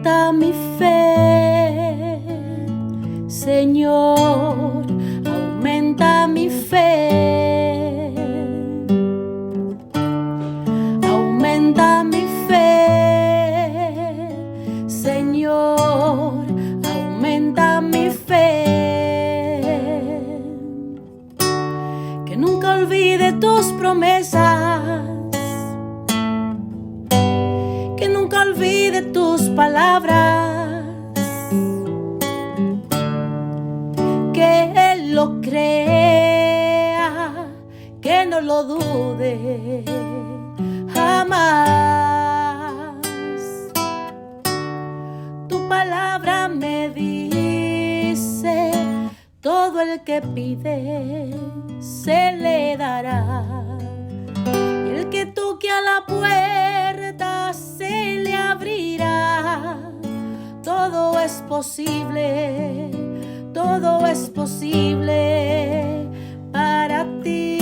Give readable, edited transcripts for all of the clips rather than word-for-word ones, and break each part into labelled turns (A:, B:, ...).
A: Aumenta mi fe, Señor, aumenta mi fe. Aumenta mi fe, Señor, aumenta mi fe. Que nunca olvide tus promesas, que nunca olvide tus palabras, que Él lo crea, que no lo dude jamás. Tu palabra me dice, todo el que pide se le dará, y el que toque a la puerta se le abrirá. Todo es posible, todo es posible para ti,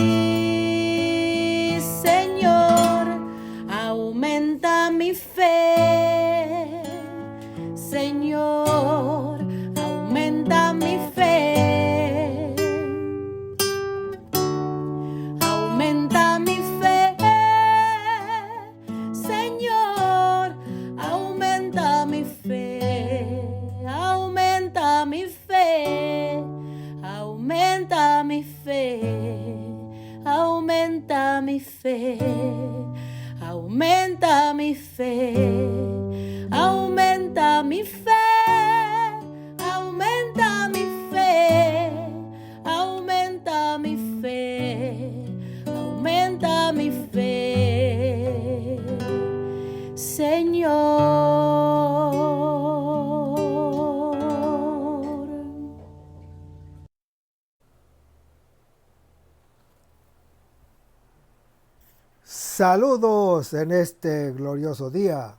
A: Señor. Aumenta mi fe, Señor, aumenta mi fe. Aumenta mi fe, Señor, aumenta mi fe. Aumenta mi fe, aumenta mi fe, aumenta mi fe, aumenta mi fe, aumenta mi fe, aumenta mi fe, aumenta mi fe, aumenta mi fe, Señor.
B: Saludos en este glorioso día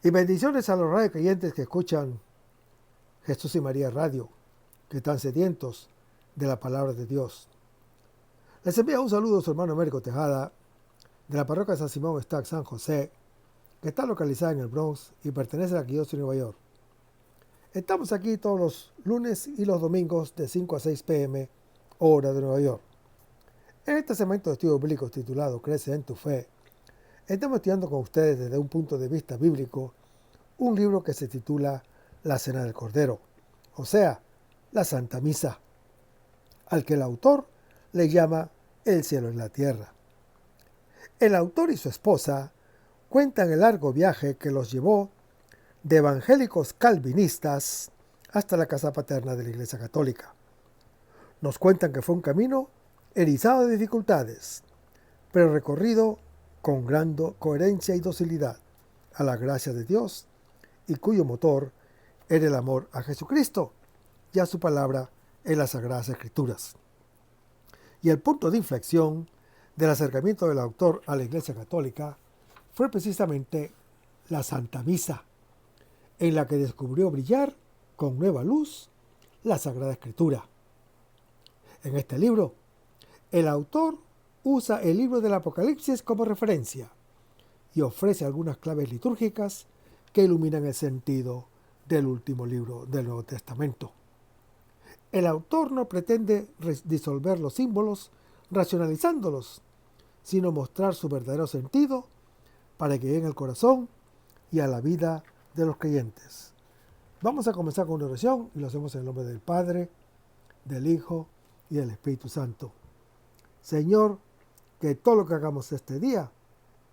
B: y bendiciones a los radio creyentes que escuchan Jesús y María Radio, que están sedientos de la palabra de Dios. Les envía un saludo a su hermano Américo Tejada, de la parroquia San Simón Stack San José, que está localizada en el Bronx y pertenece a la Arquidiócesis de Nueva York. Estamos aquí todos los lunes y los domingos de 5 a 6 p.m. hora de Nueva York. En este segmento de estudios bíblicos titulado Crece en tu fe, estamos estudiando con ustedes desde un punto de vista bíblico un libro que se titula La Cena del Cordero, o sea, la Santa Misa, al que el autor le llama El cielo y la tierra. El autor y su esposa cuentan el largo viaje que los llevó de evangélicos calvinistas hasta la casa paterna de la Iglesia Católica. Nos cuentan que fue un camino erizado de dificultades, pero recorrido con gran coherencia y docilidad a la gracia de Dios, y cuyo motor era el amor a Jesucristo y a su palabra en las Sagradas Escrituras. Y el punto de inflexión del acercamiento del autor a la Iglesia Católica fue precisamente la Santa Misa, en la que descubrió brillar con nueva luz la Sagrada Escritura. En este libro, el autor usa el libro del Apocalipsis como referencia y ofrece algunas claves litúrgicas que iluminan el sentido del último libro del Nuevo Testamento. El autor no pretende disolver los símbolos racionalizándolos, sino mostrar su verdadero sentido para que llegue al corazón y a la vida de los creyentes. Vamos a comenzar con una oración y lo hacemos en el nombre del Padre, del Hijo y del Espíritu Santo. Señor, que todo lo que hagamos este día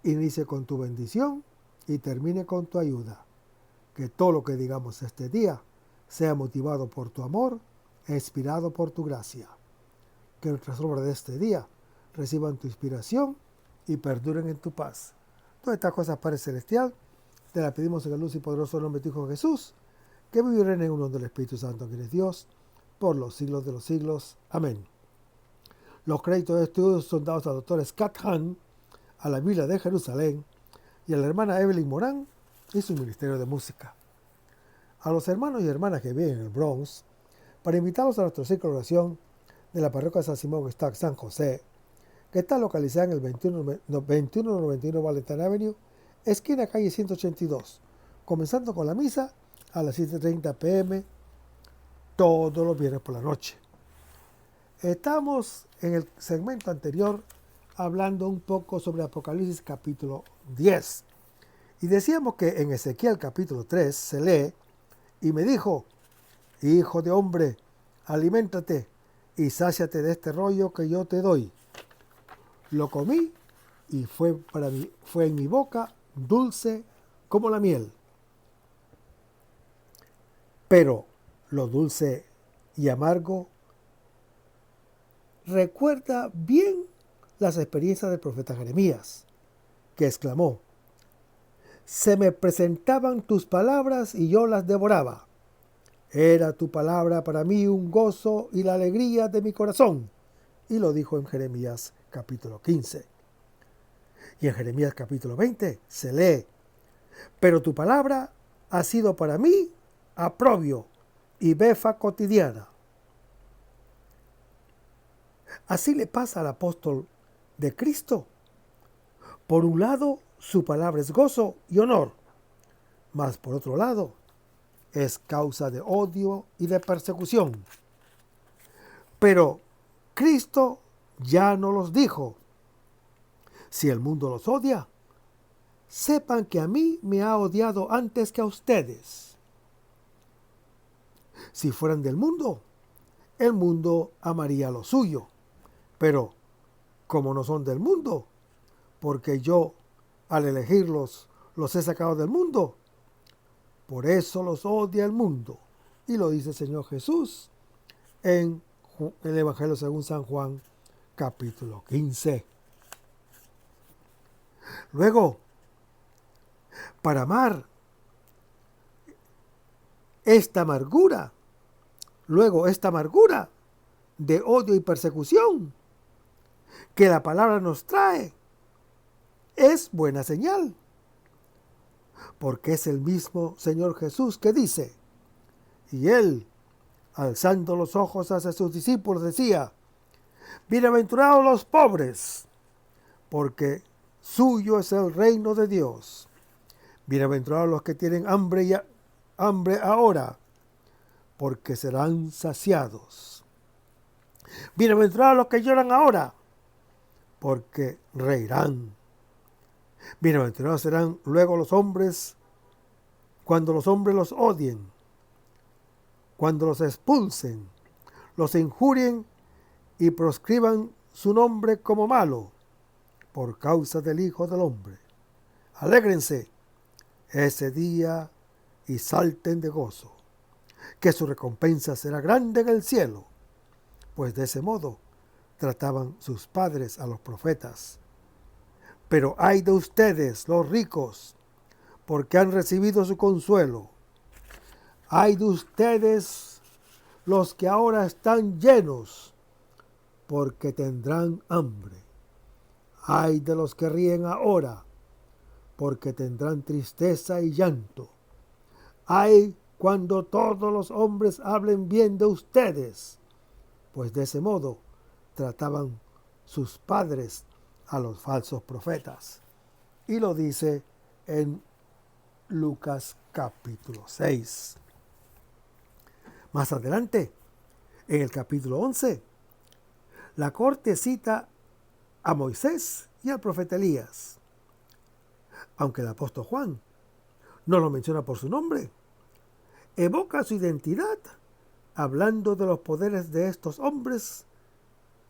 B: inicie con tu bendición y termine con tu ayuda. Que todo lo que digamos este día sea motivado por tu amor e inspirado por tu gracia. Que nuestras obras de este día reciban tu inspiración y perduren en tu paz. Todas estas cosas, Padre Celestial, te las pedimos en el luz y poderoso nombre de tu Hijo Jesús, que vive y reina en uno del Espíritu Santo, que eres Dios, por los siglos de los siglos. Amén. Los créditos de estudios son dados al Dr. Scott Hahn, a la Biblia de Jerusalén y a la hermana Evelyn Morán y su Ministerio de Música. A los hermanos y hermanas que viven en el Bronx, para invitarlos a nuestro ciclo de oración de la parroquia San Simón Stack San José, que está localizada en el 2191 Valentine Avenue, esquina calle 182, comenzando con la misa a las 7:30 p.m. todos los viernes por la noche. Estamos en el segmento anterior hablando un poco sobre Apocalipsis capítulo 10. Y decíamos que en Ezequiel capítulo 3 se lee, y me dijo, hijo de hombre, aliméntate y sáciate de este rollo que yo te doy. Lo comí y fue en mi boca dulce como la miel. Pero lo dulce y amargo recuerda bien las experiencias del profeta Jeremías, que exclamó, se me presentaban tus palabras y yo las devoraba. Era tu palabra para mí un gozo y la alegría de mi corazón. Y lo dijo en Jeremías capítulo 15. Y en Jeremías capítulo 20 se lee, pero tu palabra ha sido para mí aprobio y befa cotidiana. Así le pasa al apóstol de Cristo. Por un lado, su palabra es gozo y honor, mas por otro lado, es causa de odio y de persecución. Pero Cristo ya no los dijo. Si el mundo los odia, sepan que a mí me ha odiado antes que a ustedes. Si fueran del mundo, el mundo amaría lo suyo. Pero como no son del mundo, porque yo al elegirlos los he sacado del mundo, por eso los odia el mundo. Y lo dice el Señor Jesús en el Evangelio según San Juan, capítulo 15. Luego, para amar esta amargura de odio y persecución que la palabra nos trae, es buena señal. Porque es el mismo Señor Jesús que dice, y él, alzando los ojos hacia sus discípulos, decía, bienaventurados los pobres, porque suyo es el reino de Dios. Bienaventurados los que tienen hambre ahora, porque serán saciados. Bienaventurados los que lloran ahora, porque reirán. Bienaventurados serán luego los hombres, cuando los hombres los odien, cuando los expulsen, los injurien y proscriban su nombre como malo, por causa del Hijo del Hombre. Alégrense ese día y salten de gozo, que su recompensa será grande en el cielo, pues de ese modo trataban sus padres a los profetas. Pero ay de ustedes, los ricos, porque han recibido su consuelo. Ay de ustedes, los que ahora están llenos, porque tendrán hambre. Ay de los que ríen ahora, porque tendrán tristeza y llanto. Ay cuando todos los hombres hablen bien de ustedes, pues de ese modo trataban sus padres a los falsos profetas. Y lo dice en Lucas capítulo 6. Más adelante, en el capítulo 11, la corte cita a Moisés y al profeta Elías. Aunque el apóstol Juan no lo menciona por su nombre, evoca su identidad hablando de los poderes de estos hombres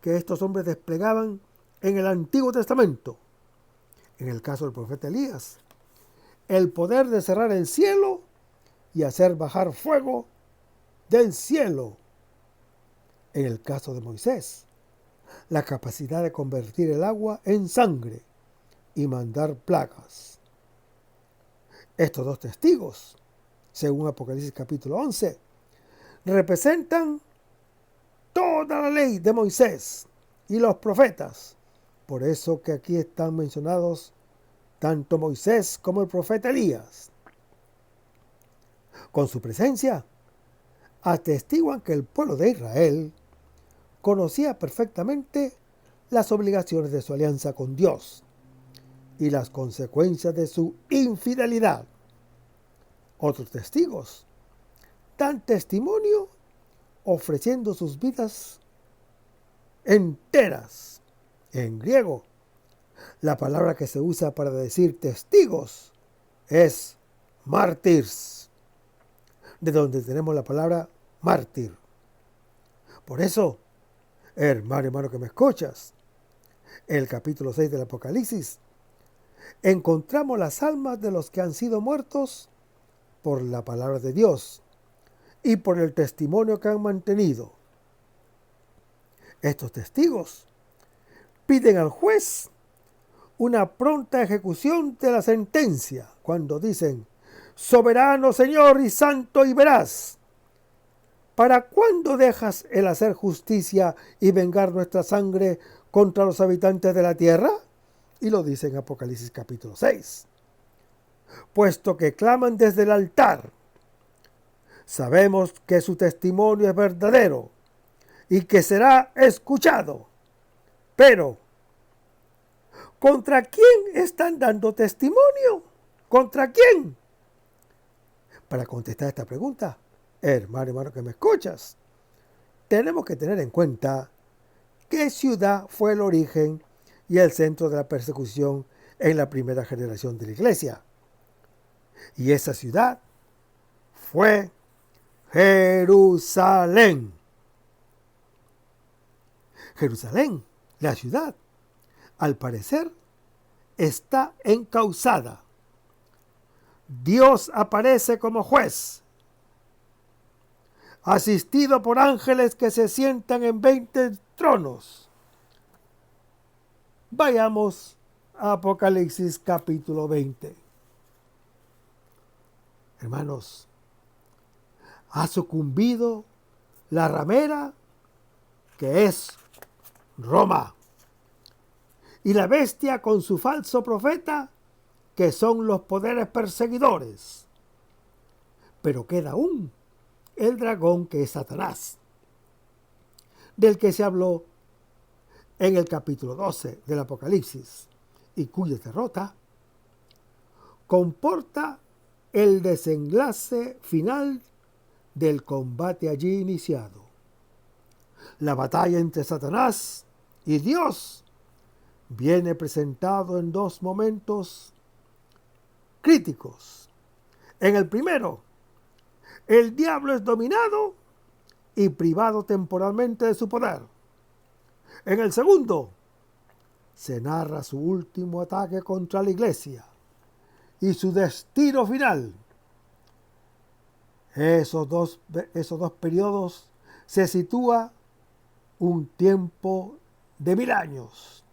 B: que estos hombres desplegaban en el Antiguo Testamento. En el caso del profeta Elías, el poder de cerrar el cielo y hacer bajar fuego del cielo. En el caso de Moisés, la capacidad de convertir el agua en sangre y mandar plagas. Estos dos testigos, según Apocalipsis capítulo 11, representan toda la ley de Moisés y los profetas. Por eso que aquí están mencionados tanto Moisés como el profeta Elías. Con su presencia, atestiguan que el pueblo de Israel conocía perfectamente las obligaciones de su alianza con Dios y las consecuencias de su infidelidad. Otros testigos dan testimonio ofreciendo sus vidas enteras. En griego, la palabra que se usa para decir testigos es mártires, de donde tenemos la palabra mártir. Por eso, hermano que me escuchas, en el capítulo 6 del Apocalipsis, encontramos las almas de los que han sido muertos por la palabra de Dios y por el testimonio que han mantenido. Estos testigos piden al juez una pronta ejecución de la sentencia cuando dicen: soberano Señor y santo y veraz, ¿para cuándo dejas el hacer justicia y vengar nuestra sangre contra los habitantes de la tierra? Y lo dice en Apocalipsis capítulo 6. Puesto que claman desde el altar, sabemos que su testimonio es verdadero y que será escuchado. Pero, ¿contra quién están dando testimonio? ¿Contra quién? Para contestar esta pregunta, hermano que me escuchas, tenemos que tener en cuenta qué ciudad fue el origen y el centro de la persecución en la primera generación de la iglesia. Y esa ciudad fue Jerusalén. Jerusalén, la ciudad, al parecer, está encausada. Dios aparece como juez, asistido por ángeles que se sientan en 20 tronos. Vayamos a Apocalipsis capítulo 20. Hermanos, ha sucumbido la ramera, que es Roma, y la bestia con su falso profeta, que son los poderes perseguidores. Pero queda aún el dragón, que es Satanás, del que se habló en el capítulo 12 del Apocalipsis, y cuya derrota comporta el desenlace final del combate allí iniciado. La batalla entre Satanás y Dios viene presentado en dos momentos críticos. En el primero, el diablo es dominado y privado temporalmente de su poder. En el segundo, se narra su último ataque contra la iglesia y su destino final. Esos dos periodos se sitúa un tiempo de 1000 años,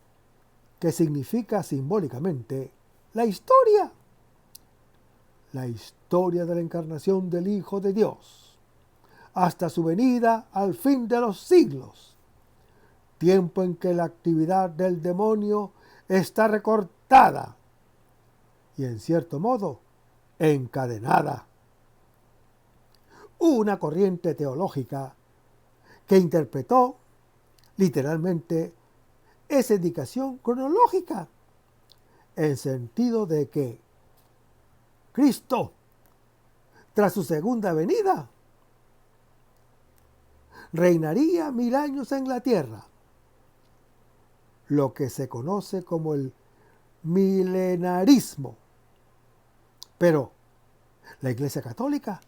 B: que significa simbólicamente la historia de la encarnación del Hijo de Dios, hasta su venida al fin de los siglos, tiempo en que la actividad del demonio está recortada y, en cierto modo, encadenada. Una corriente teológica que interpretó literalmente esa indicación cronológica, en sentido de que Cristo, tras su segunda venida, reinaría 1000 años en la tierra, lo que se conoce como el milenarismo. Pero la Iglesia Católica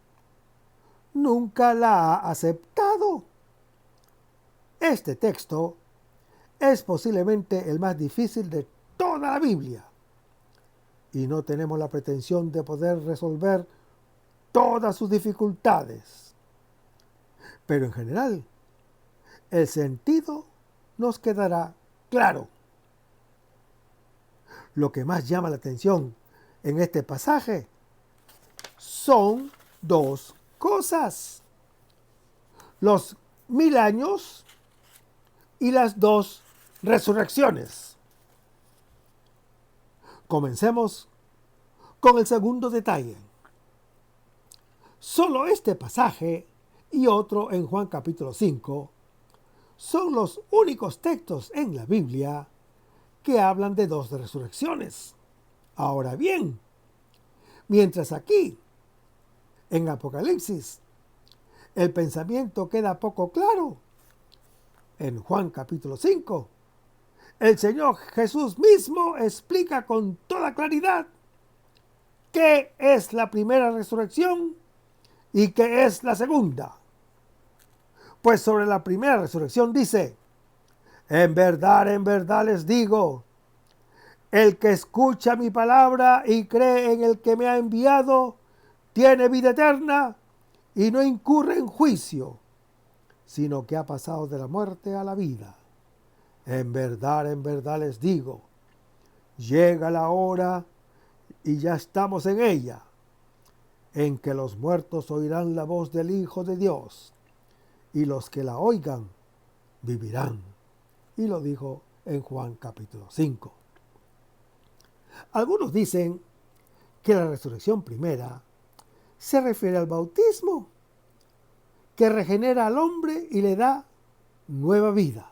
B: nunca la ha aceptado. Este texto es posiblemente el más difícil de toda la Biblia, y no tenemos la pretensión de poder resolver todas sus dificultades. Pero en general, el sentido nos quedará claro. Lo que más llama la atención en este pasaje son dos cosas: los 1000 años y las dos resurrecciones. Comencemos con el segundo detalle. Solo este pasaje y otro en Juan capítulo 5 son los únicos textos en la Biblia que hablan de dos resurrecciones. Ahora bien, mientras aquí en Apocalipsis, el pensamiento queda poco claro. En Juan capítulo 5, el Señor Jesús mismo explica con toda claridad qué es la primera resurrección y qué es la segunda. Pues sobre la primera resurrección dice: en verdad les digo, el que escucha mi palabra y cree en el que me ha enviado, tiene vida eterna y no incurre en juicio, sino que ha pasado de la muerte a la vida. En verdad les digo, llega la hora, y ya estamos en ella, en que los muertos oirán la voz del Hijo de Dios, y los que la oigan vivirán. Y lo dijo en Juan capítulo 5. Algunos dicen que la resurrección primera se refiere al bautismo, que regenera al hombre y le da nueva vida,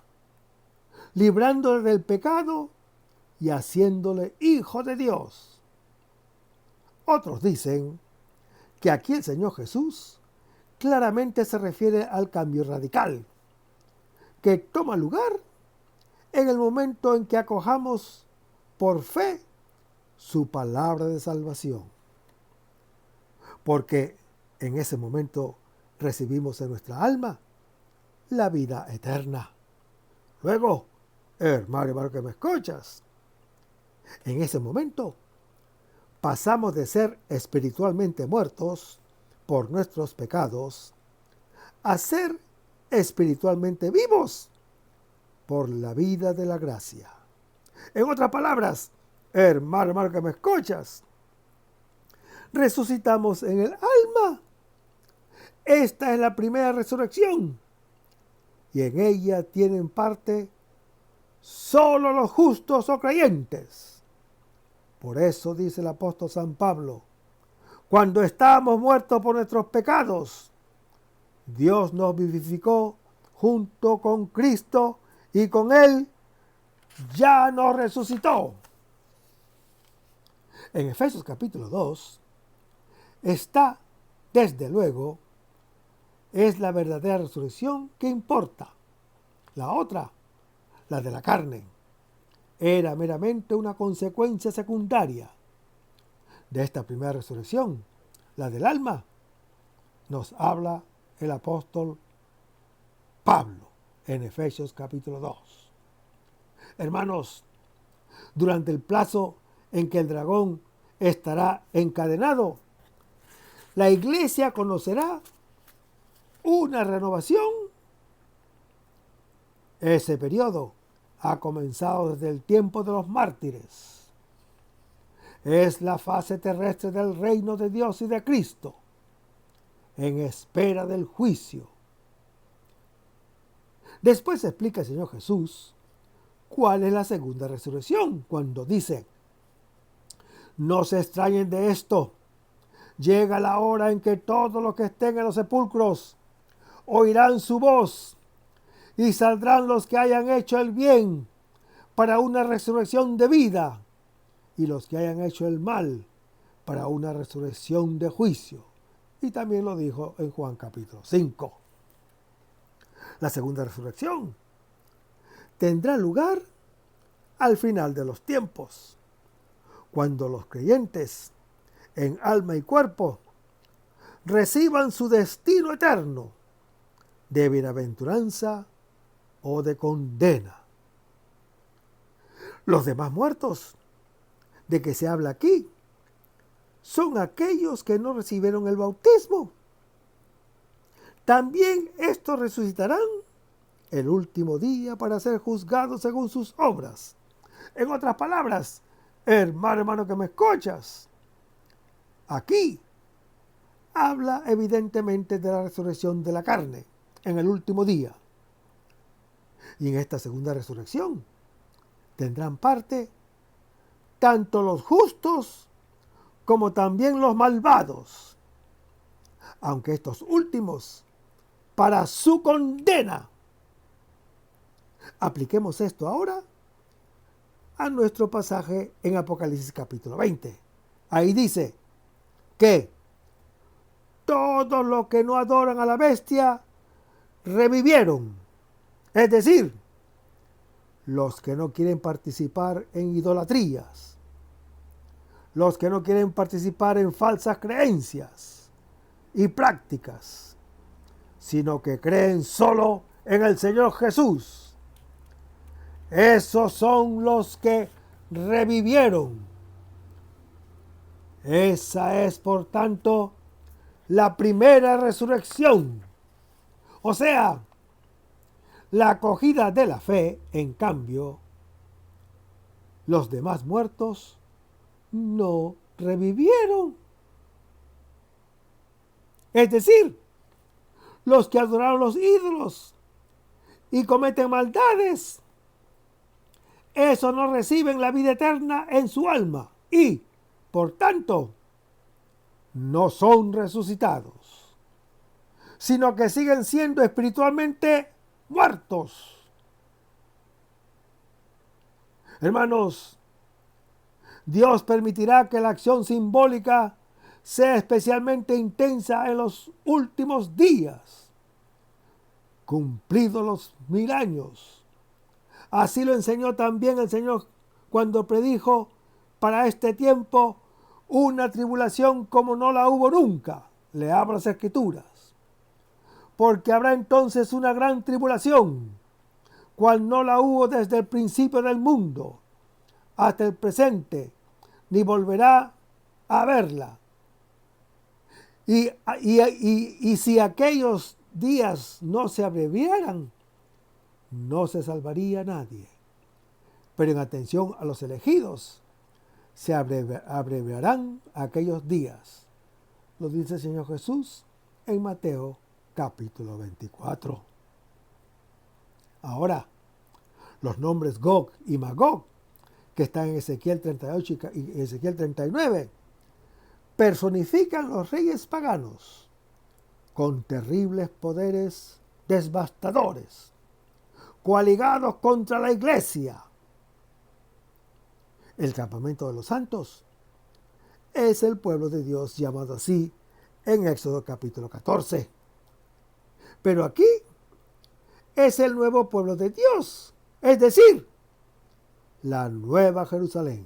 B: librándole del pecado y haciéndole hijo de Dios. Otros dicen que aquí el Señor Jesús claramente se refiere al cambio radical que toma lugar en el momento en que acojamos por fe su palabra de salvación. Porque en ese momento recibimos en nuestra alma la vida eterna. Luego, hermano que me escuchas, en ese momento pasamos de ser espiritualmente muertos por nuestros pecados a ser espiritualmente vivos por la vida de la gracia. En otras palabras, hermano que me escuchas, resucitamos en el alma. Esta es la primera resurrección y en ella tienen parte solo los justos o creyentes. Por eso dice el apóstol San Pablo: cuando estábamos muertos por nuestros pecados, Dios nos vivificó junto con Cristo y con Él ya nos resucitó. En Efesios capítulo 2 está, desde luego, es la verdadera resurrección que importa. La otra, la de la carne, era meramente una consecuencia secundaria. De esta primera resurrección, la del alma, nos habla el apóstol Pablo en Efesios capítulo 2. Hermanos, durante el plazo en que el dragón estará encadenado, la iglesia conocerá una renovación. Ese periodo ha comenzado desde el tiempo de los mártires. Es la fase terrestre del reino de Dios y de Cristo, en espera del juicio. Después explica el Señor Jesús cuál es la segunda resurrección, cuando dice: no se extrañen de esto, llega la hora en que todos los que estén en los sepulcros oirán su voz, y saldrán los que hayan hecho el bien para una resurrección de vida, y los que hayan hecho el mal para una resurrección de juicio. Y también lo dijo en Juan capítulo 5. La segunda resurrección tendrá lugar al final de los tiempos, cuando los creyentes en alma y cuerpo reciban su destino eterno de bienaventuranza o de condena. Los demás muertos de que se habla aquí son aquellos que no recibieron el bautismo. También estos resucitarán el último día para ser juzgados según sus obras. En otras palabras, hermano que me escuchas, aquí habla evidentemente de la resurrección de la carne en el último día. Y en esta segunda resurrección tendrán parte tanto los justos como también los malvados, aunque estos últimos para su condena. Apliquemos esto ahora a nuestro pasaje en Apocalipsis capítulo 20. Ahí dice que todos los que no adoran a la bestia revivieron. Es decir, los que no quieren participar en idolatrías, los que no quieren participar en falsas creencias y prácticas, sino que creen solo en el Señor Jesús. Esos son los que revivieron. Esa es, por tanto, la primera resurrección. O sea, la acogida de la fe. En cambio, los demás muertos no revivieron. Es decir, los que adoraron los ídolos y cometen maldades, esos no reciben la vida eterna en su alma y, por tanto, no son resucitados, sino que siguen siendo espiritualmente muertos. Hermanos, Dios permitirá que la acción simbólica sea especialmente intensa en los últimos días, cumplidos los 1000 años. Así lo enseñó también el Señor cuando predijo para este tiempo una tribulación como no la hubo nunca. Le abro las Escrituras. Porque habrá entonces una gran tribulación, cual no la hubo desde el principio del mundo hasta el presente, ni volverá a verla. Y si aquellos días no se abreviaran, no se salvaría nadie. Pero en atención a los elegidos, se abreviarán aquellos días. Lo dice el Señor Jesús en Mateo capítulo 24. Ahora, los nombres Gog y Magog, que están en Ezequiel 38 y Ezequiel 39, personifican los reyes paganos con terribles poderes devastadores, coaligados contra la iglesia. El campamento de los santos es el pueblo de Dios llamado así en Éxodo capítulo 14. Pero aquí es el nuevo pueblo de Dios, es decir, la nueva Jerusalén,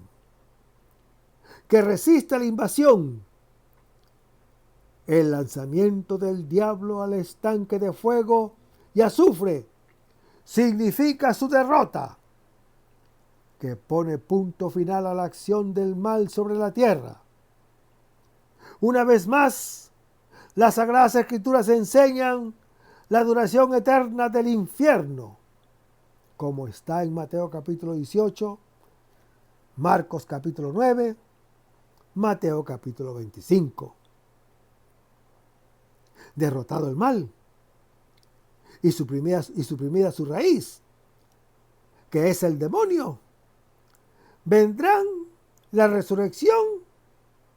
B: que resiste la invasión, el lanzamiento del diablo al estanque de fuego y azufre significa su derrota, que pone punto final a la acción del mal sobre la tierra. Una vez más, las Sagradas Escrituras enseñan la duración eterna del infierno, como está en Mateo capítulo 18, Marcos capítulo 9, Mateo capítulo 25. Derrotado el mal y suprimida su raíz, que es el demonio, vendrán la resurrección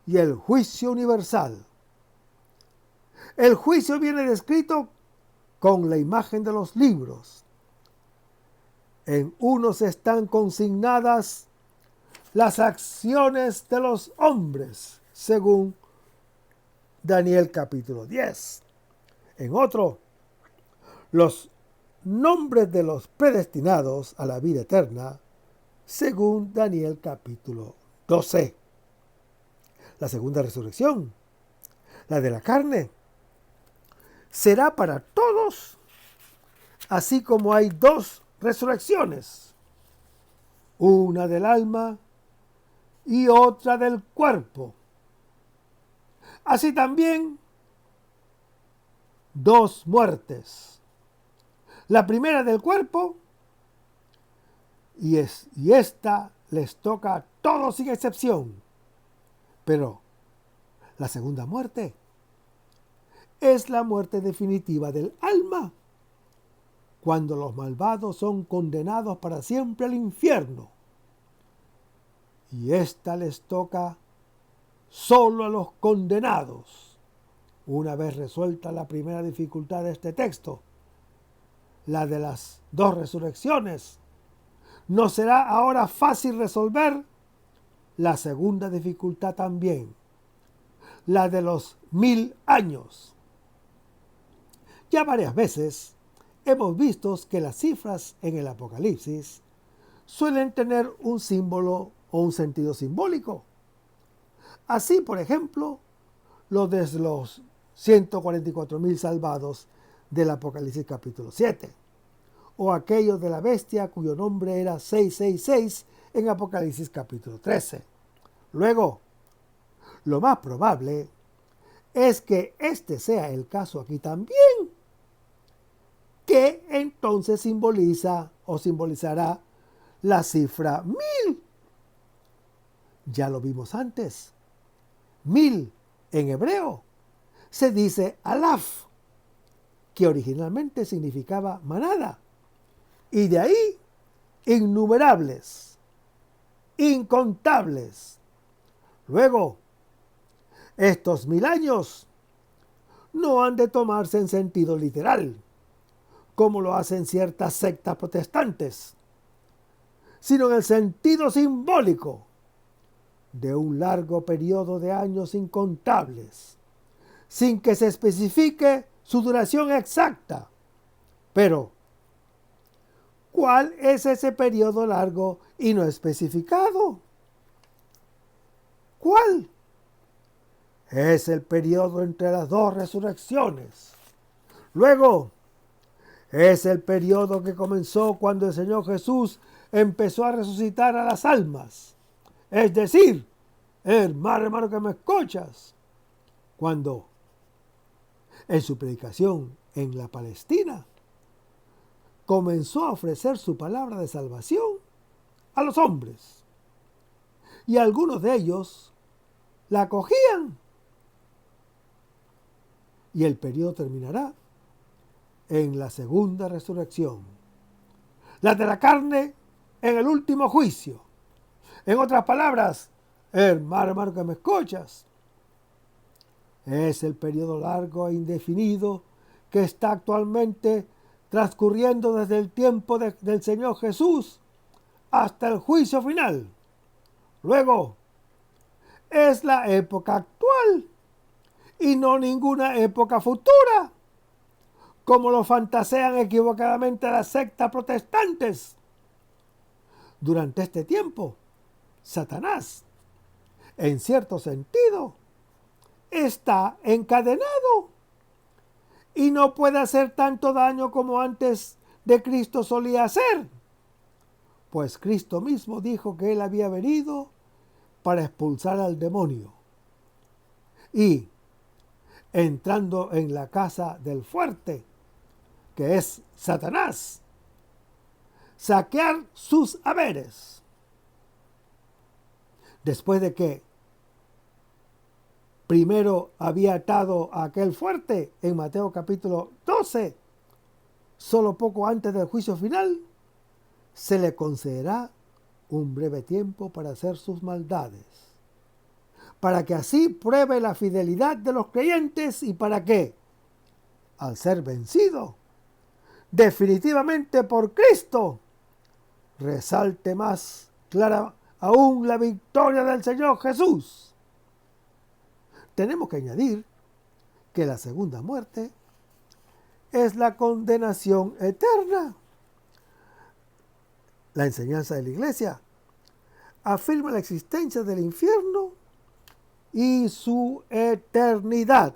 B: y el juicio universal. El juicio viene descrito con la imagen de los libros. En unos están consignadas las acciones de los hombres, según Daniel capítulo 10. En otro, los nombres de los predestinados a la vida eterna, según Daniel capítulo 12. La segunda resurrección, la de la carne, será para todos, así como hay dos resurrecciones, una del alma y otra del cuerpo. Así también dos muertes, la primera del cuerpo y esta les toca a todos sin excepción. Pero la segunda muerte es la muerte definitiva del alma, cuando los malvados son condenados para siempre al infierno. Y esta les toca solo a los condenados. Una vez resuelta la primera dificultad de este texto, la de las dos resurrecciones, no será ahora fácil resolver la segunda dificultad también, la de los 1000 años. Ya varias veces hemos visto que las cifras en el Apocalipsis suelen tener un símbolo o un sentido simbólico. Así, por ejemplo, los 144.000 salvados del Apocalipsis capítulo 7, o aquellos de la bestia cuyo nombre era 666 en Apocalipsis capítulo 13. Luego, lo más probable es que este sea el caso aquí también, que entonces simboliza o simbolizará la cifra 1000. Ya lo vimos antes. 1000 en hebreo se dice alaf, que originalmente significaba manada, y de ahí innumerables, incontables. Luego, estos 1000 años no han de tomarse en sentido literal, como lo hacen ciertas sectas protestantes, sino en el sentido simbólico de un largo periodo de años incontables, sin que se especifique su duración exacta. Pero, ¿cuál es ese periodo largo y no especificado? ¿Cuál? Es el periodo entre las dos resurrecciones. Luego, es el periodo que comenzó cuando el Señor Jesús empezó a resucitar a las almas. Es decir, hermano que me escuchas, cuando en su predicación en la Palestina comenzó a ofrecer su palabra de salvación a los hombres. Y algunos de ellos la acogían. Y el periodo terminará en la segunda resurrección. La de la carne en el último juicio. En otras palabras, hermano que me escuchas, es el periodo largo e indefinido que está actualmente transcurriendo desde el tiempo del Señor Jesús hasta el juicio final. Luego, es la época actual y no ninguna época futura, como lo fantasean equivocadamente las sectas protestantes. Durante este tiempo, Satanás, en cierto sentido, está encadenado y no puede hacer tanto daño como antes de Cristo solía hacer, pues Cristo mismo dijo que él había venido para expulsar al demonio y, entrando en la casa del fuerte, que es Satanás, saquear sus haberes. Después de que primero había atado a aquel fuerte en Mateo capítulo 12, solo poco antes del juicio final, se le concederá un breve tiempo para hacer sus maldades, para que así pruebe la fidelidad de los creyentes y para que, al ser vencido definitivamente por Cristo, resalte más clara aún la victoria del Señor Jesús. Tenemos que añadir que la segunda muerte es la condenación eterna. La enseñanza de la Iglesia afirma la existencia del infierno y su eternidad.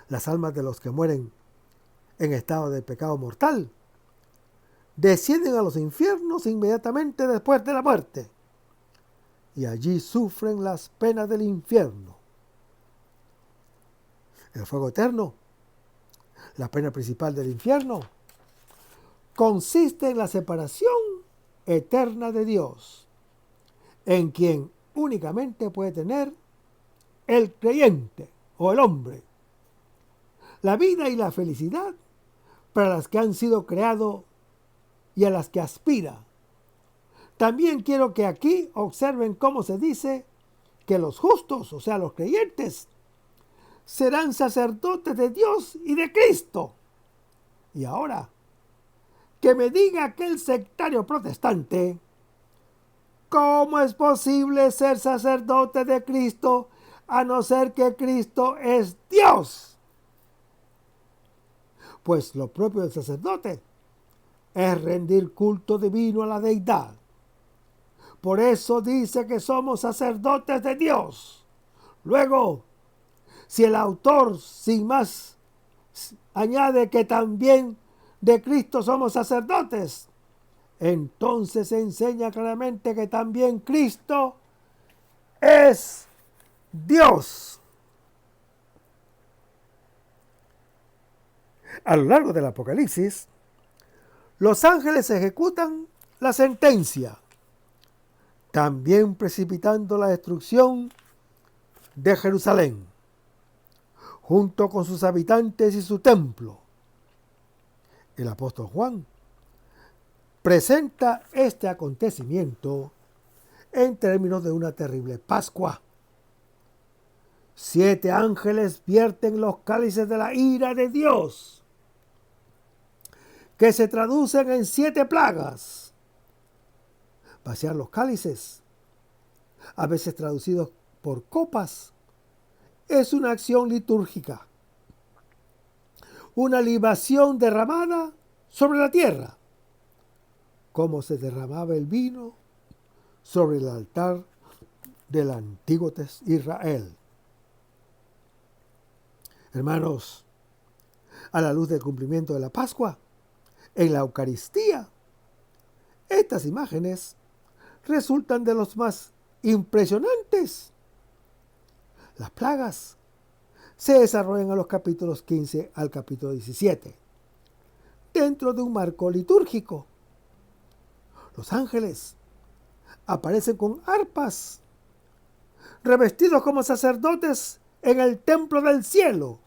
B: Las almas de los que mueren en estado de pecado mortal descienden a los infiernos inmediatamente después de la muerte y allí sufren las penas del infierno. El fuego eterno, la pena principal del infierno, consiste en la separación eterna de Dios, en quien únicamente puede tener el creyente o el hombre. La vida y la felicidad para las que han sido creados y a las que aspira. También quiero que aquí observen cómo se dice que los justos, o sea, los creyentes, serán sacerdotes de Dios y de Cristo. Y ahora, que me diga aquel sectario protestante, ¿cómo es posible ser sacerdote de Cristo a no ser que Cristo es Dios. Pues lo propio del sacerdote es rendir culto divino a la deidad. Por eso dice que somos sacerdotes de Dios. Luego, si el autor sin más añade que también de Cristo somos sacerdotes, entonces enseña claramente que también Cristo es Dios. A lo largo del Apocalipsis, los ángeles ejecutan la sentencia, también precipitando la destrucción de Jerusalén, junto con sus habitantes y su templo. El apóstol Juan presenta este acontecimiento en términos de una terrible Pascua. 7 ángeles vierten los cálices de la ira de Dios, que se traducen en 7 plagas. Vaciar los cálices, a veces traducidos por copas, es una acción litúrgica, una libación derramada sobre la tierra, como se derramaba el vino sobre el altar del antiguo Israel. Hermanos, a la luz del cumplimiento de la Pascua, en la Eucaristía, estas imágenes resultan de los más impresionantes. Las plagas se desarrollan a los capítulos 15 al capítulo 17, dentro de un marco litúrgico. Los ángeles aparecen con arpas, revestidos como sacerdotes en el templo del cielo,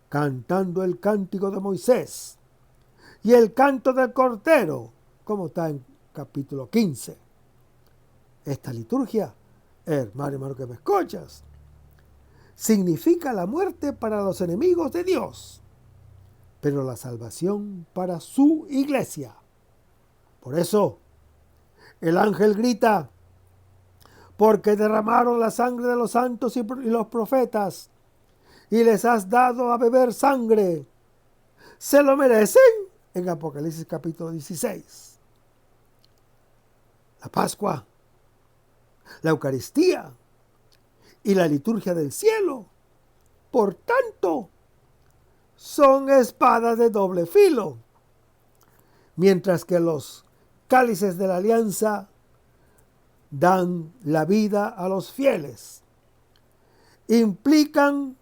B: cantando el cántico de Moisés y el canto del Cordero, como está en capítulo 15. Esta liturgia, hermano que me escuchas, significa la muerte para los enemigos de Dios, pero la salvación para su iglesia. Por eso, el ángel grita: porque derramaron la sangre de los santos y los profetas, y les has dado a beber sangre. ¿Se lo merecen? En Apocalipsis capítulo 16. La Pascua, la Eucaristía y la liturgia del cielo, por tanto, son espadas de doble filo, mientras que los cálices de la alianza dan la vida a los fieles. Implican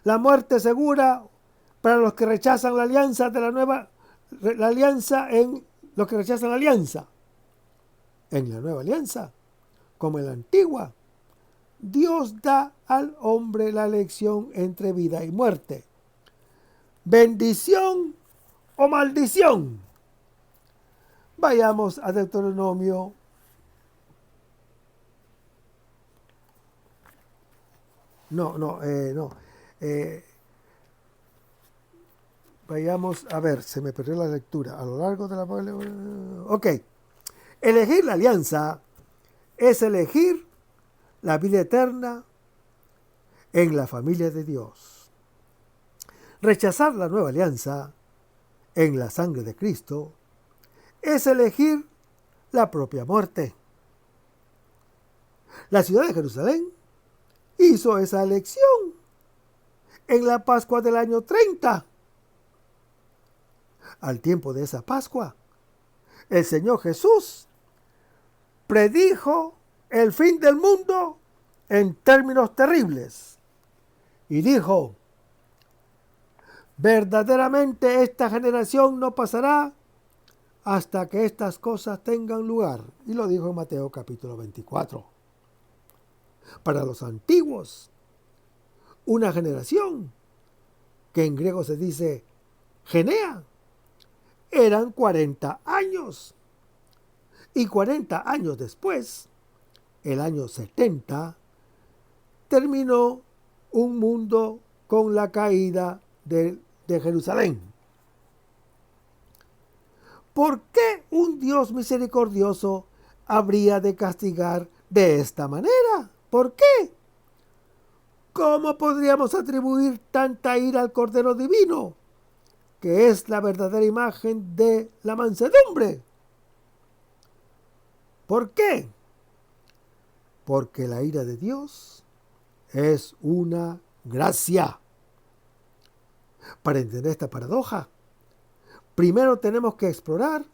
B: la muerte segura para los que rechazan la alianza de la alianza en los que rechazan la alianza. En la nueva alianza, como en la antigua, Dios da al hombre la elección entre vida y muerte, bendición o maldición. Vayamos a Deuteronomio vayamos a ver, se me perdió la lectura. A lo largo de la... Ok. Elegir la alianza es elegir la vida eterna en la familia de Dios. Rechazar la nueva alianza en la sangre de Cristo es elegir la propia muerte. La ciudad de Jerusalén hizo esa elección en la Pascua del año 30. Al tiempo de esa Pascua, el Señor Jesús predijo el fin del mundo en términos terribles y dijo: verdaderamente esta generación no pasará hasta que estas cosas tengan lugar. Y lo dijo en Mateo capítulo 24. Para los antiguos, una generación, que en griego se dice genea, eran 40 años. Y 40 años después, el año 70, terminó un mundo con la caída de Jerusalén. ¿Por qué un Dios misericordioso habría de castigar de esta manera? ¿Por qué? ¿Cómo podríamos atribuir tanta ira al Cordero Divino, que es la verdadera imagen de la mansedumbre? ¿Por qué? Porque la ira de Dios es una gracia. Para entender esta paradoja, primero tenemos que explorar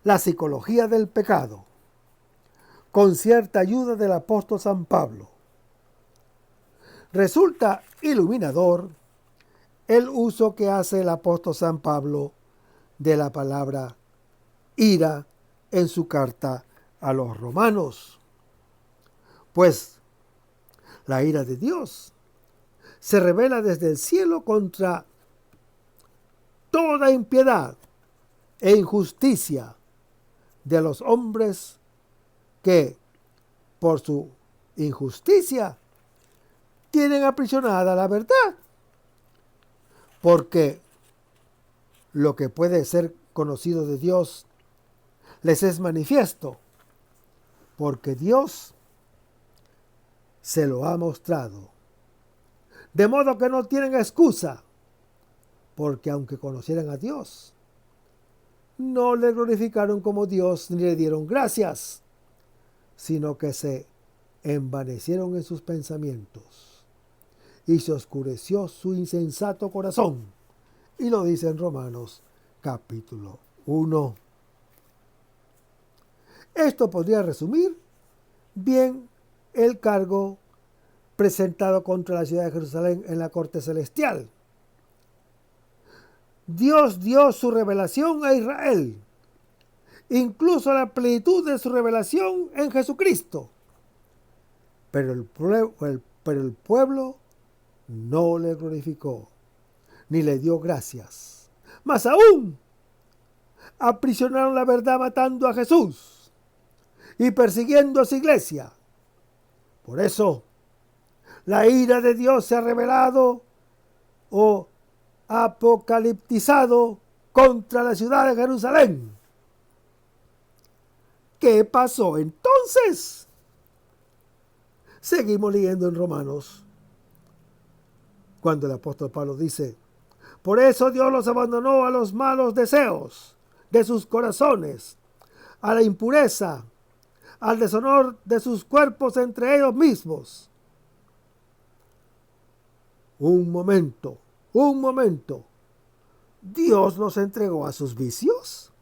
B: la psicología del pecado, con cierta ayuda del apóstol San Pablo. Resulta iluminador el uso que hace el apóstol San Pablo de la palabra ira en su carta a los romanos. Pues la ira de Dios se revela desde el cielo contra toda impiedad e injusticia de los hombres que, por su injusticia, tienen aprisionada la verdad. Porque lo que puede ser conocido de Dios les es manifiesto, porque Dios se lo ha mostrado. De modo que no tienen excusa, porque aunque conocieran a Dios, no le glorificaron como Dios ni le dieron gracias, sino que se envanecieron en sus pensamientos y se oscureció su insensato corazón. Y lo dice en Romanos capítulo 1. Esto podría resumir bien el cargo presentado contra la ciudad de Jerusalén en la corte celestial. Dios dio su revelación a Israel, incluso la plenitud de su revelación en Jesucristo. Pero el pueblo no le glorificó, ni le dio gracias. Más aún, aprisionaron la verdad matando a Jesús y persiguiendo a su iglesia. Por eso, la ira de Dios se ha revelado o apocaliptizado contra la ciudad de Jerusalén. ¿Qué pasó entonces? Seguimos leyendo en Romanos, cuando el apóstol Pablo dice: por eso Dios los abandonó a los malos deseos de sus corazones, a la impureza, al deshonor de sus cuerpos entre ellos mismos. Un momento. ¿Dios los entregó a sus vicios?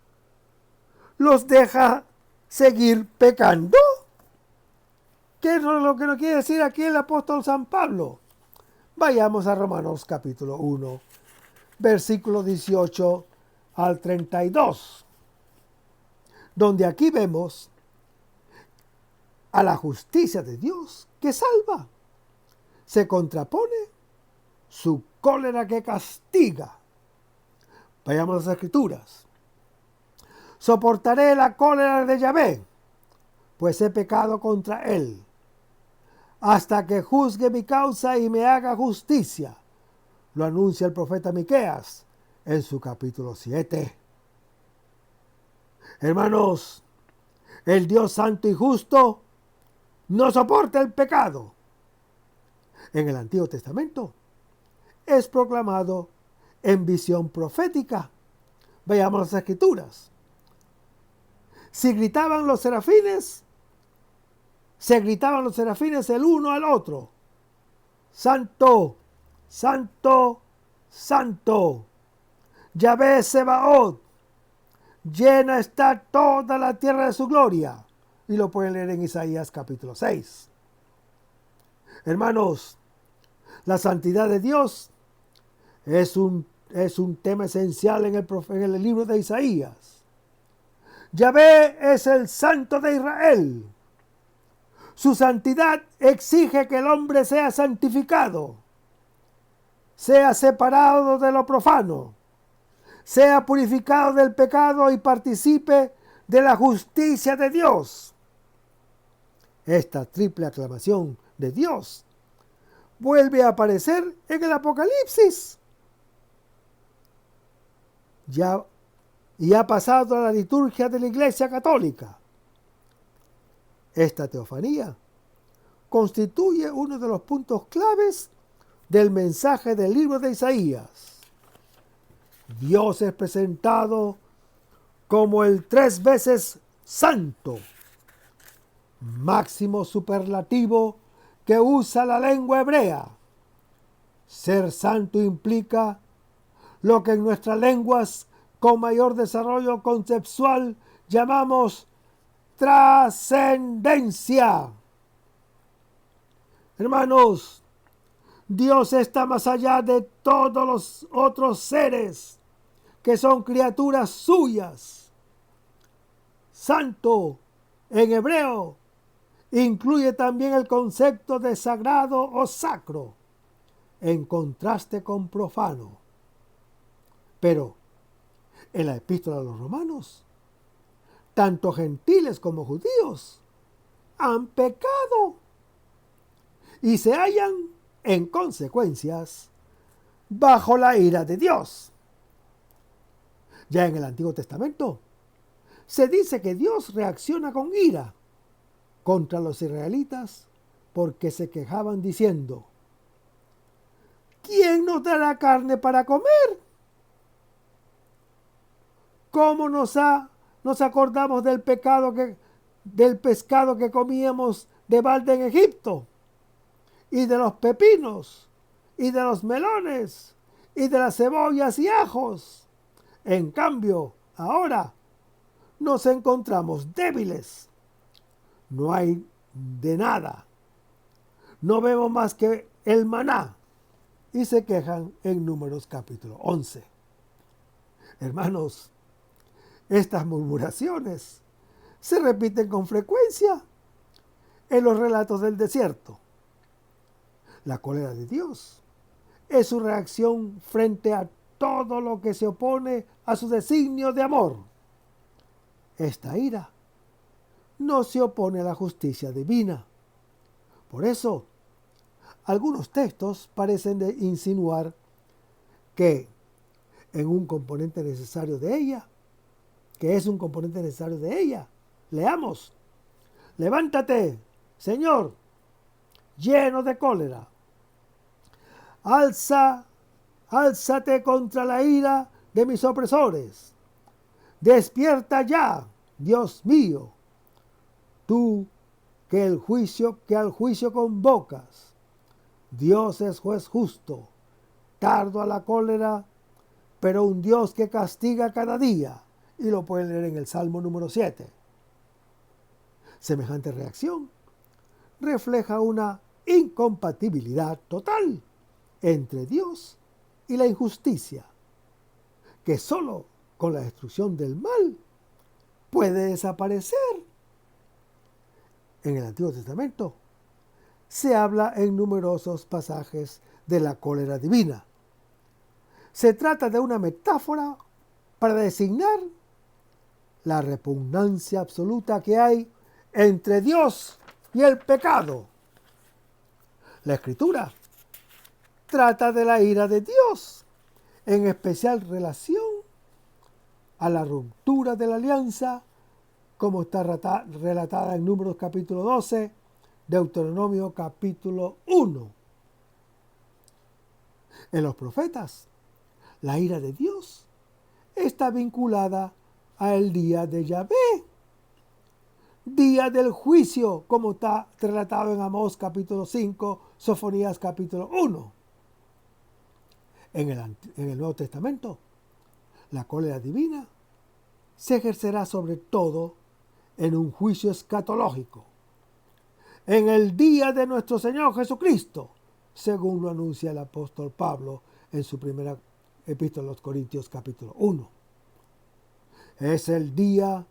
B: ¿Los deja seguir pecando? ¿Qué es lo que nos quiere decir aquí el apóstol San Pablo? Vayamos a Romanos capítulo 1, versículo 18 al 32, donde aquí vemos a la justicia de Dios que salva. Se contrapone su cólera que castiga. Vayamos a las Escrituras. Soportaré la cólera de Yahvé, pues he pecado contra él, hasta que juzgue mi causa y me haga justicia. Lo anuncia el profeta Miqueas en su capítulo 7. Hermanos, el Dios santo y justo no soporta el pecado. En el Antiguo Testamento es proclamado en visión profética. Veamos las Escrituras. Si gritaban los serafines, se gritaban los serafines el uno al otro: Santo, Santo, Santo, Yahvé Sebaot, llena está toda la tierra de su gloria. Y lo pueden leer en Isaías capítulo 6. Hermanos, la santidad de Dios es un tema esencial en el libro de Isaías. Yahvé es el Santo de Israel. Su santidad exige que el hombre sea santificado, sea separado de lo profano, sea purificado del pecado y participe de la justicia de Dios. Esta triple aclamación de Dios vuelve a aparecer en el Apocalipsis. Y ha pasado a la liturgia de la Iglesia Católica. Esta teofanía constituye uno de los puntos claves del mensaje del libro de Isaías. Dios es presentado como el 3 veces santo, máximo superlativo que usa la lengua hebrea. Ser santo implica lo que en nuestras lenguas con mayor desarrollo conceptual llamamos trascendencia. Hermanos, Dios está más allá de todos los otros seres que son criaturas suyas. Santo, en hebreo, incluye también el concepto de sagrado o sacro, en contraste con profano. Pero en la epístola a los romanos, tanto gentiles como judíos han pecado y se hallan, en consecuencias, bajo la ira de Dios. Ya en el Antiguo Testamento se dice que Dios reacciona con ira contra los israelitas porque se quejaban diciendo: ¿quién nos dará carne para comer? ¿Cómo nos acordamos del pescado que comíamos de balde en Egipto? Y de los pepinos, y de los melones, y de las cebollas y ajos. En cambio, ahora nos encontramos débiles. No hay de nada. No vemos más que el maná. Y se quejan en Números capítulo 11. Hermanos, estas murmuraciones se repiten con frecuencia en los relatos del desierto. La cólera de Dios es su reacción frente a todo lo que se opone a su designio de amor. Esta ira no se opone a la justicia divina. Por eso, algunos textos parecen insinuar que en un componente necesario de ella, leamos: levántate, Señor, lleno de cólera. Álzate contra la ira de mis opresores. Despierta ya, Dios mío, tú que al juicio convocas. Dios es juez justo, tardo a la cólera, pero un Dios que castiga cada día. Y lo pueden leer en el Salmo número 7. Semejante reacción refleja una incompatibilidad total entre Dios y la injusticia, que solo con la destrucción del mal puede desaparecer. En el Antiguo Testamento se habla en numerosos pasajes de la cólera divina. Se trata de una metáfora para designar la repugnancia absoluta que hay entre Dios y el pecado. La Escritura trata de la ira de Dios, en especial relación a la ruptura de la alianza, como está relatada en Números capítulo 12, Deuteronomio capítulo 1. En los profetas, la ira de Dios está vinculada al día de Yahvé, día del juicio, como está relatado en Amós capítulo 5, Sofonías capítulo 1. En el Nuevo Testamento, la cólera divina se ejercerá sobre todo en un juicio escatológico, en el día de nuestro Señor Jesucristo, según lo anuncia el apóstol Pablo en su primera epístola a los Corintios capítulo 1. Es el día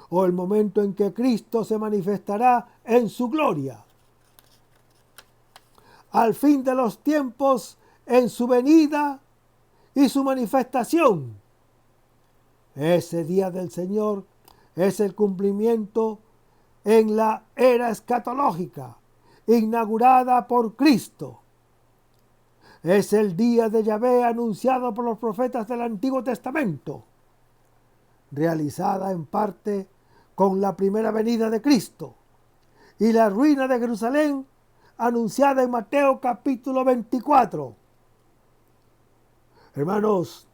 B: o el momento en que Cristo se manifestará en su gloria. Al fin de los tiempos, en su venida y su manifestación. Ese día del Señor es el cumplimiento en la era escatológica, inaugurada por Cristo. Es el día de Yahvé anunciado por los profetas del Antiguo Testamento, realizada en parte con la primera venida de Cristo y la ruina de Jerusalén anunciada en Mateo capítulo 24. Hermanos,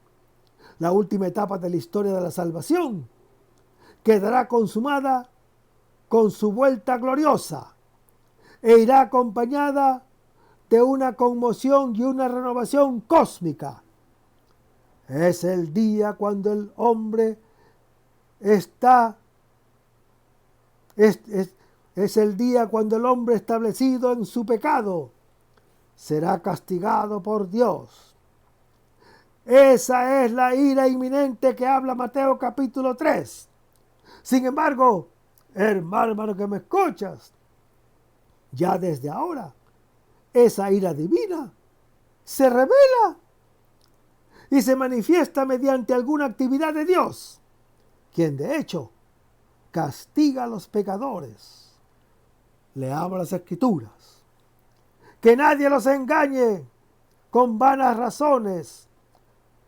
B: la última etapa de la historia de la salvación quedará consumada con su vuelta gloriosa e irá acompañada de una conmoción y una renovación cósmica. Es el día cuando el hombre es el día cuando el hombre establecido en su pecado será castigado por Dios. Esa es la ira inminente que habla Mateo capítulo 3. Sin embargo, hermano que me escuchas, ya desde ahora, esa ira divina se revela y se manifiesta mediante alguna actividad de Dios, quien de hecho castiga a los pecadores. Leamos las Escrituras. Que nadie los engañe con vanas razones,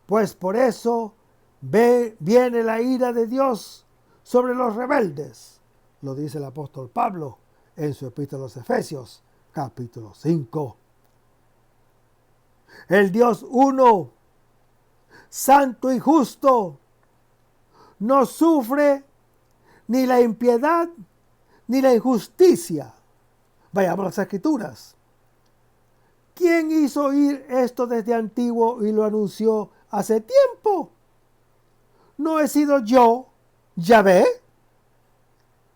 B: pues por eso viene la ira de Dios sobre los rebeldes. Lo dice el apóstol Pablo en su epístola a los Efesios, capítulo 5. El Dios uno, santo y justo, no sufre ni la impiedad ni la injusticia. Vayamos a las Escrituras. ¿Quién hizo oír esto desde antiguo y lo anunció hace tiempo? ¿No he sido yo, Yahvé?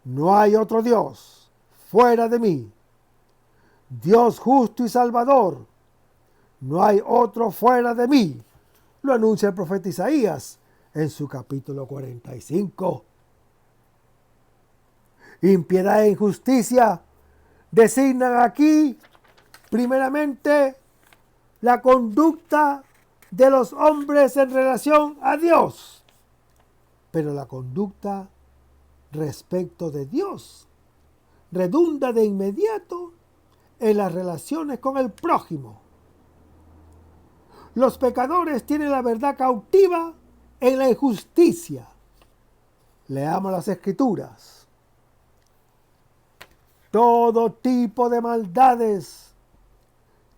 B: No hay otro Dios fuera de mí. Dios justo y salvador. No hay otro fuera de mí. Lo anuncia el profeta Isaías en su capítulo 45. Impiedad e injusticia designan aquí primeramente la conducta de los hombres en relación a Dios, pero la conducta respecto de Dios redunda de inmediato en las relaciones con el prójimo. Los pecadores tienen la verdad cautiva en la injusticia. Leamos las Escrituras. Todo tipo de maldades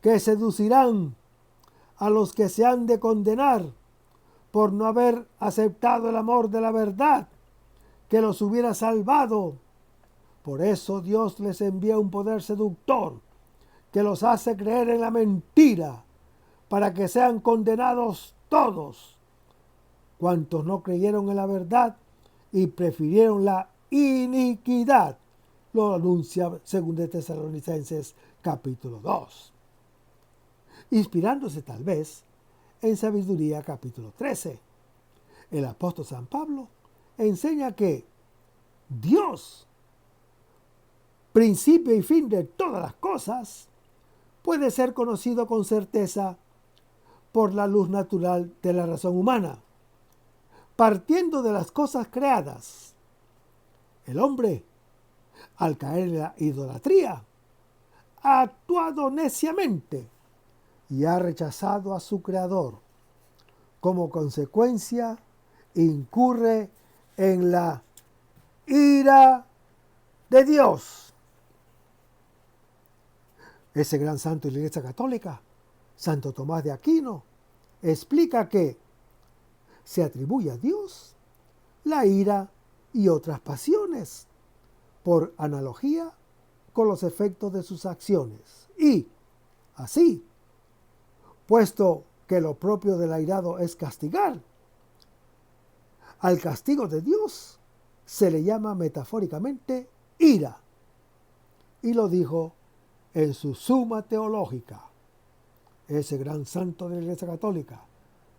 B: que seducirán a los que se han de condenar por no haber aceptado el amor de la verdad que los hubiera salvado. Por eso Dios les envía un poder seductor que los hace creer en la mentira, para que sean condenados todos cuantos no creyeron en la verdad y prefirieron la iniquidad. Lo anuncia 2 Tesalonicenses capítulo 2. Inspirándose tal vez en Sabiduría capítulo 13. El apóstol San Pablo enseña que Dios, principio y fin de todas las cosas, puede ser conocido con certeza por la luz natural de la razón humana, partiendo de las cosas creadas. El hombre, al caer en la idolatría, ha actuado neciamente y ha rechazado a su Creador. Como consecuencia, incurre en la ira de Dios. Ese gran santo de la Iglesia Católica, Santo Tomás de Aquino, explica que se atribuye a Dios la ira y otras pasiones, por analogía con los efectos de sus acciones. Y, así, puesto que lo propio del airado es castigar, al castigo de Dios se le llama metafóricamente ira. Y lo dijo en su Suma Teológica ese gran santo de la Iglesia Católica,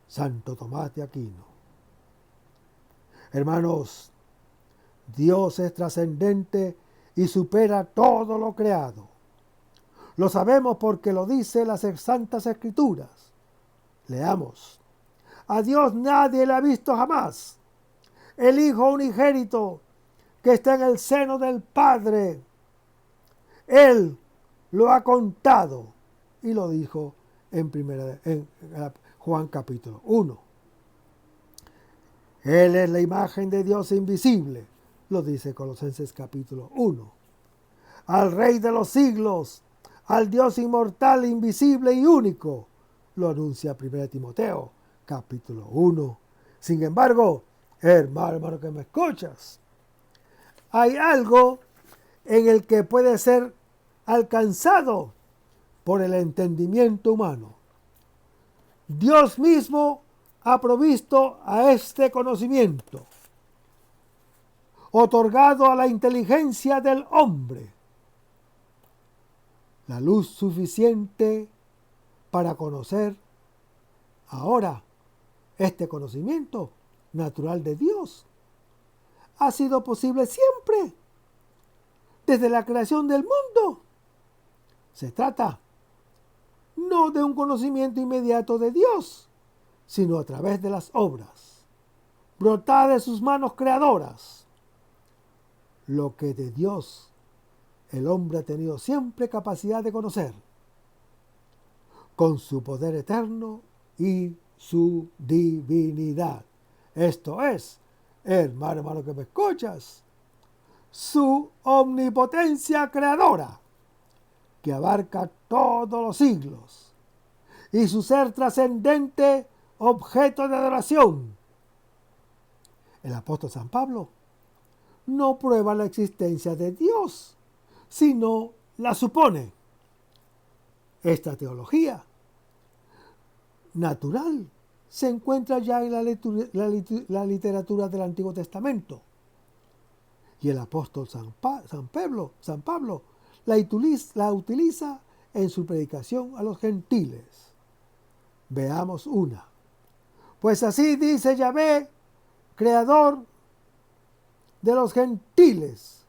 B: Santo Tomás de Aquino. Hermanos, Dios es trascendente y supera todo lo creado. Lo sabemos porque lo dice las Santas Escrituras. Leamos. A Dios nadie le ha visto jamás. El Hijo unigénito que está en el seno del Padre, Él lo ha contado y lo dijo en Juan capítulo 1. Él es la imagen de Dios invisible, lo dice Colosenses capítulo 1. al Rey de los siglos, al Dios inmortal, invisible y único. Lo anuncia 1 Timoteo, capítulo 1. Sin embargo, hermano que me escuchas, hay algo en el que puede ser alcanzado por el entendimiento humano. Dios mismo ha provisto a este conocimiento, otorgado a la inteligencia del hombre, la luz suficiente para conocer ahora este conocimiento natural de Dios. Ha sido posible siempre, desde la creación del mundo. Se trata no de un conocimiento inmediato de Dios, sino a través de las obras, brotada de sus manos creadoras. Lo que de Dios el hombre ha tenido siempre capacidad de conocer, con su poder eterno y su divinidad. Esto es, hermano que me escuchas, su omnipotencia creadora, que abarca todos los siglos, y su ser trascendente, objeto de adoración. El apóstol San Pablo no prueba la existencia de Dios, sino la supone. Esta teología natural se encuentra ya en la literatura del Antiguo Testamento. Y el apóstol San Pablo la utiliza en su predicación a los gentiles. Veamos una. Pues así dice Yahvé, creador de los gentiles,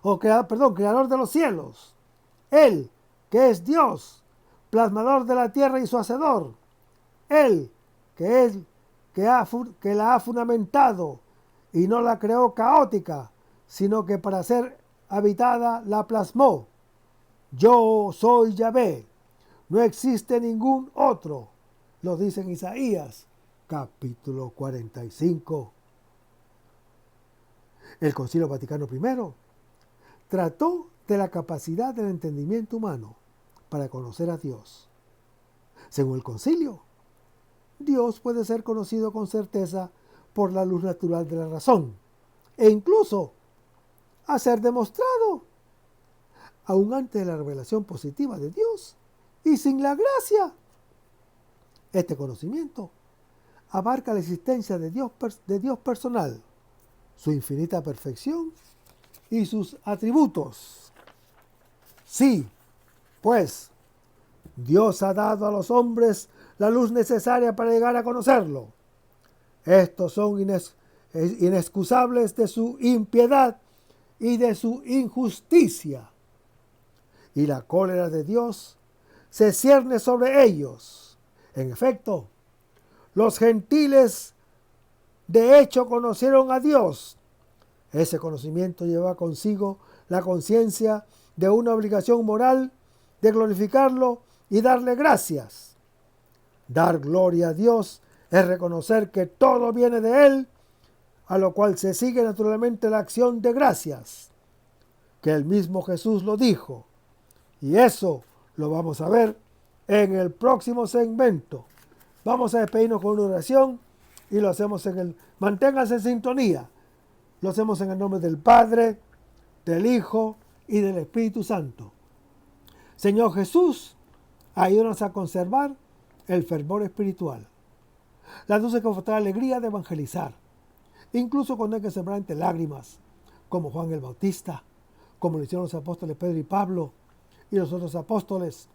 B: creador de los cielos, Él que es Dios, plasmador de la tierra y su hacedor, Él que la ha fundamentado y no la creó caótica, sino que para ser habitada la plasmó. Yo soy Yahvé, no existe ningún otro, lo dice en Isaías, capítulo 45. El Concilio Vaticano I trató de la capacidad del entendimiento humano para conocer a Dios. Según el concilio, Dios puede ser conocido con certeza por la luz natural de la razón e incluso a ser demostrado aún antes de la revelación positiva de Dios y sin la gracia. Este conocimiento abarca la existencia de Dios personal, su infinita perfección y sus atributos. Sí, pues, Dios ha dado a los hombres la luz necesaria para llegar a conocerlo. Estos son inexcusables de su impiedad y de su injusticia. Y la cólera de Dios se cierne sobre ellos. En efecto, los gentiles de hecho conocieron a Dios. Ese conocimiento lleva consigo la conciencia de una obligación moral de glorificarlo y darle gracias. Dar gloria a Dios es reconocer que todo viene de Él, a lo cual se sigue naturalmente la acción de gracias, que el mismo Jesús lo dijo. Y eso lo vamos a ver en el próximo segmento. Vamos a despedirnos con una oración y lo hacemos manténganse en sintonía. Lo hacemos en el nombre del Padre, del Hijo y del Espíritu Santo. Señor Jesús, ayúdanos a conservar el fervor espiritual, la dulce y confortable alegría de evangelizar, incluso cuando hay que sembrar entre lágrimas, como Juan el Bautista, como lo hicieron los apóstoles Pedro y Pablo y los otros apóstoles,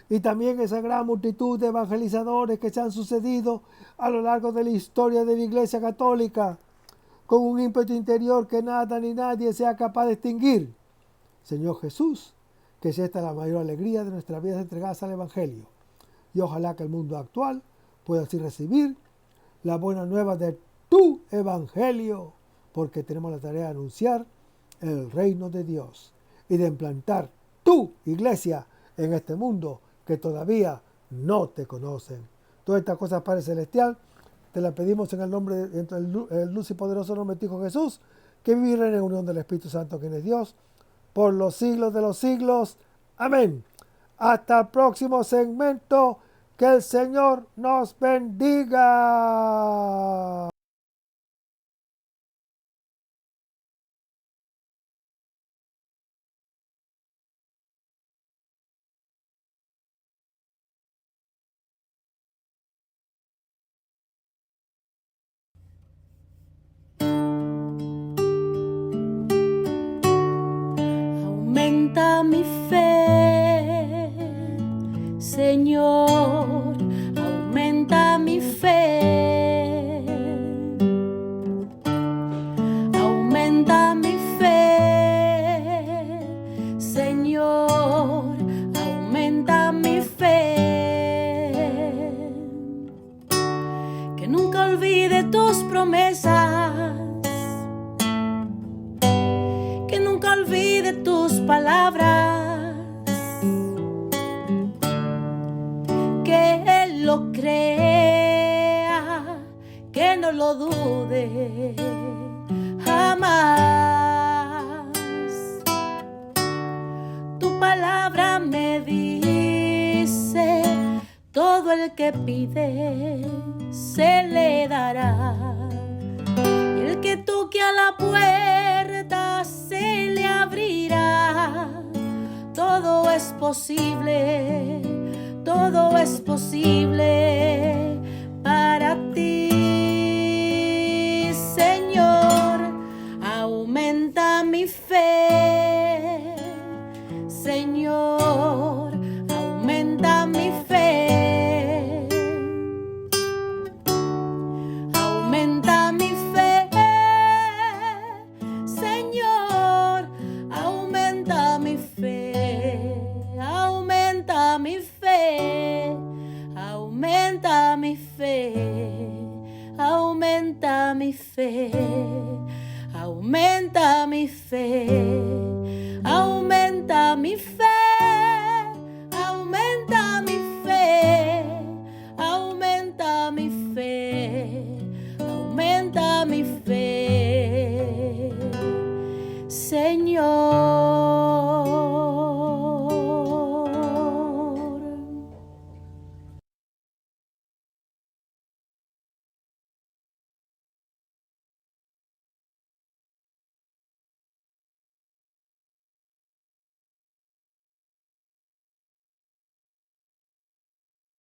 B: y también esa gran multitud de evangelizadores que se han sucedido a lo largo de la historia de la Iglesia Católica, con un ímpetu interior que nada ni nadie sea capaz de extinguir. Señor Jesús, que sea esta la mayor alegría de nuestras vidas entregadas al Evangelio. Y ojalá que el mundo actual pueda así recibir la buena nueva de tu Evangelio, porque tenemos la tarea de anunciar el reino de Dios y de implantar tu iglesia en este mundo que todavía no te conocen. Todas estas cosas, Padre Celestial, te las pedimos en el nombre del luz y poderoso nombre de tu Hijo Jesús, que vive en la unión del Espíritu Santo, quien es Dios, por los siglos de los siglos. Amén. Hasta el próximo segmento. Que el Señor nos bendiga.
A: Aumenta mi fe, Señor, aumenta mi fe. Aumenta mi fe, Señor, aumenta mi fe. Que nunca olvide tus promesas, que nunca olvide tus palabras, que Él lo crea, que no lo dude jamás. Tu palabra me dice, todo el que pide se le dará. Y el que toque a la puerta se le abrirá. Todo es posible, todo es posible para ti, Señor. Aumenta mi fe, Señor, aumenta mi fe. Aumenta mi fe, Señor, aumenta mi fe. Aumenta mi fe, aumenta mi fe, aumenta mi fe, aumenta mi fe, aumenta mi fe.